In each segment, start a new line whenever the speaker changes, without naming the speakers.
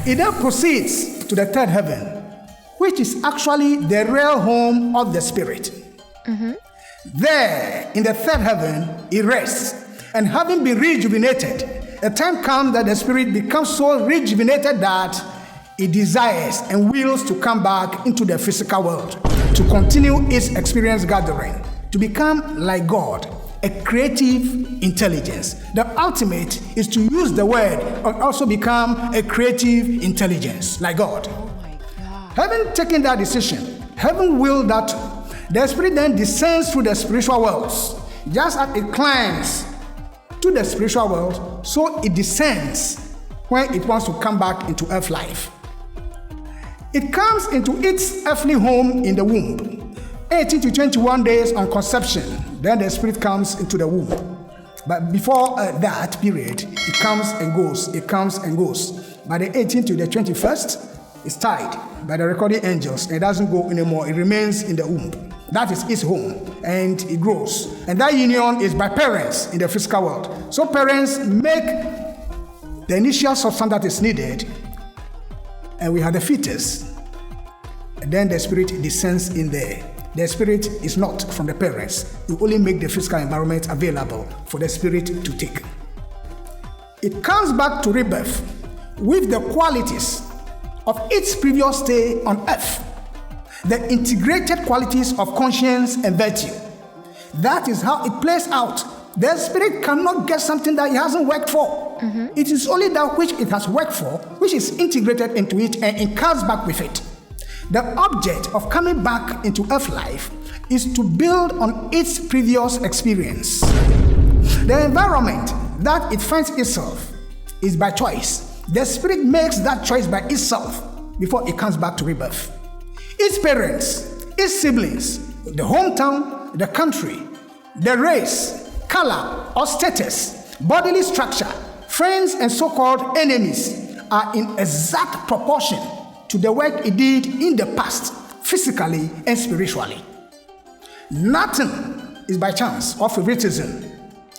It then proceeds to the third heaven, which is actually the real home of the spirit. There, in the third heaven, it rests. And having been rejuvenated, a time comes that the spirit becomes so rejuvenated that it desires and wills to come back into the physical world to continue its experience gathering, to become like God, a creative intelligence. The ultimate is to use the word and also become a creative intelligence like God.
Oh my God.
Having taken that decision, heaven willed that the spirit then descends through the spiritual worlds. Just as it climbs to the spiritual world, so it descends when it wants to come back into earth life. It comes into its earthly home in the womb. 18 to 21 days on conception, then the spirit comes into the womb. But before that period, it comes and goes, it comes and goes. By the 18th to the 21st, it's tied by the recording angels. It doesn't go anymore, it remains in the womb. That is its home, and it grows. And that union is by parents in the physical world. So parents make the initial substance that is needed, and we have the fetus. And then the spirit descends in there. The spirit is not from the parents. You only make the physical environment available for the spirit to take. It comes back to rebirth with the qualities of its previous stay on earth. The integrated qualities of conscience and virtue. That is how it plays out. The spirit cannot get something that it hasn't worked for. It is only that which it has worked for, which is integrated into it, and it comes back with it. The object of coming back into earth life is to build on its previous experience. The environment that it finds itself is by choice. The spirit makes that choice by itself before it comes back to rebirth. Its parents, its siblings, the hometown, the country, the race, color or status, bodily structure, friends and so-called enemies are in exact proportion to the work it did in the past, physically and spiritually. Nothing is by chance or favoritism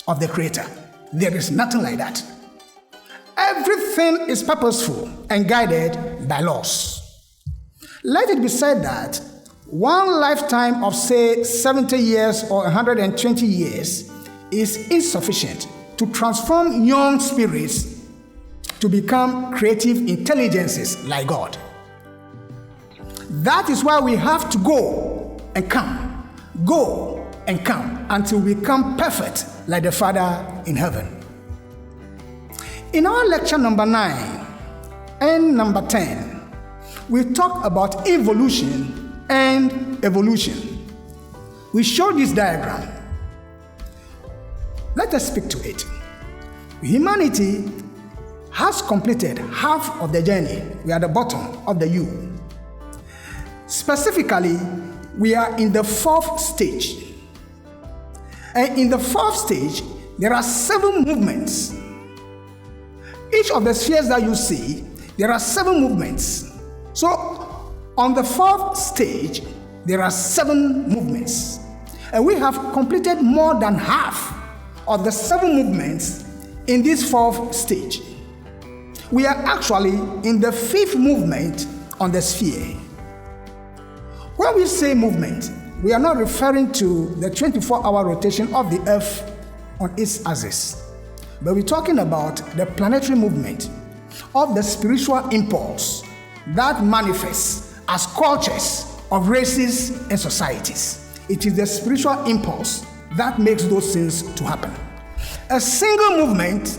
of the Creator. There is nothing like that. Everything is purposeful and guided by laws. Let it be said that one lifetime of, say, 70 years or 120 years is insufficient to transform young spirits to become creative intelligences like God. That is why we have to go and come until we become perfect like the Father in heaven. In our lecture number 9 and number 10, we talk about evolution and evolution. We show this diagram. Let us speak to it. Humanity has completed half of the journey. We are at the bottom of the U. Specifically, we are in the 4th stage. And in the 4th stage, there are 7 movements. Each of the spheres that you see, there are 7 movements. So, on the 4th stage, there are 7 movements. And we have completed more than half of the 7 movements in this 4th stage. We are actually in the 5th movement on the sphere. When we say movement, we are not referring to the 24-hour rotation of the Earth on its axis, but we're talking about the planetary movement of the spiritual impulse that manifests as cultures of races and societies. It is the spiritual impulse that makes those things to happen. A single movement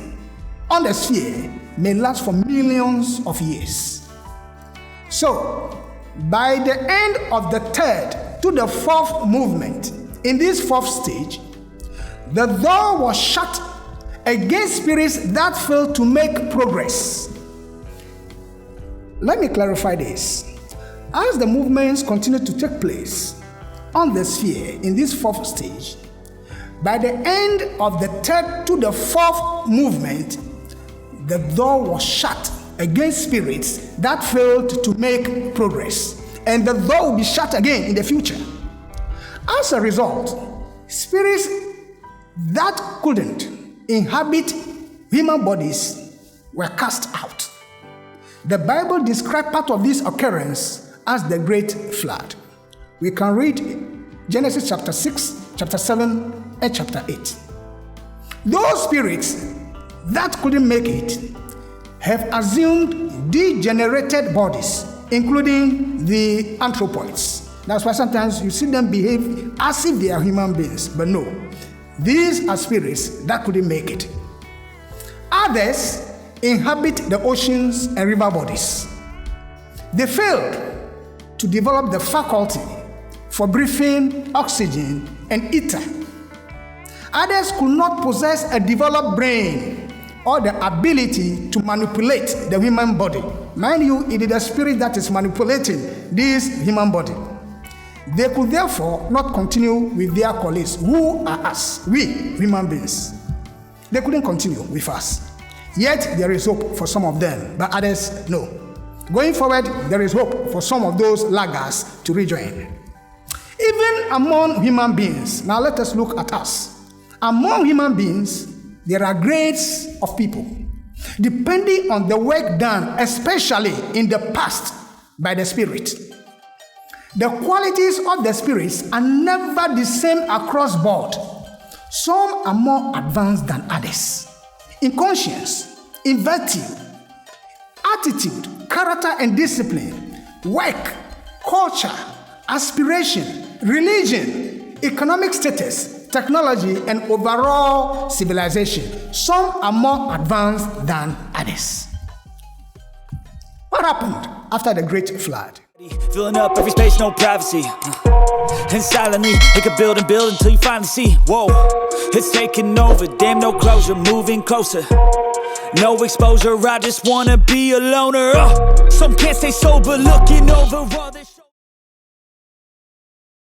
on the sphere may last for millions of years. So, by the end of the 3rd to the 4th movement, in this 4th stage, the door was shut against spirits that failed to make progress. Let me clarify this. As the movements continue to take place on the sphere in this 4th stage, by the end of the 3rd to the 4th movement, the door was shut against spirits that failed to make progress, and the door will be shut again in the future. As a result, spirits that couldn't inhabit human bodies were cast out. The Bible describes part of this occurrence as the great flood. We can read Genesis chapter 6, chapter 7, and chapter 8. Those spirits that couldn't make it have assumed degenerated bodies, including the anthropoids. That's why sometimes you see them behave as if they are human beings, but no. These are spirits that couldn't make it. Others inhabit the oceans and river bodies. They failed to develop the faculty for breathing oxygen and ether. Others could not possess a developed brain or the ability to manipulate the human body. Mind you, it is the spirit that is manipulating this human body. They could therefore not continue with their colleagues, who are us, we human beings. They couldn't continue with us. Yet there is hope for some of them, but others, no. Going forward, there is hope for some of those laggards to rejoin. Even among human beings, now let us look at us. Among human beings, there are grades of people, depending on the work done, especially in the past, by the Spirit. The qualities of the spirits are never the same across board. Some are more advanced than others. In conscience, in virtue, attitude, character and discipline, work, culture, aspiration, religion, economic status, technology, and overall civilization. Some are more advanced than others. What happened after the great flood?
Filling up every space, no privacy. And silently, it could build and build until you finally see. Whoa, it's taking over, damn no closure, moving closer. No exposure, I just wanna be a loner. Some can't stay sober, looking over all this shit.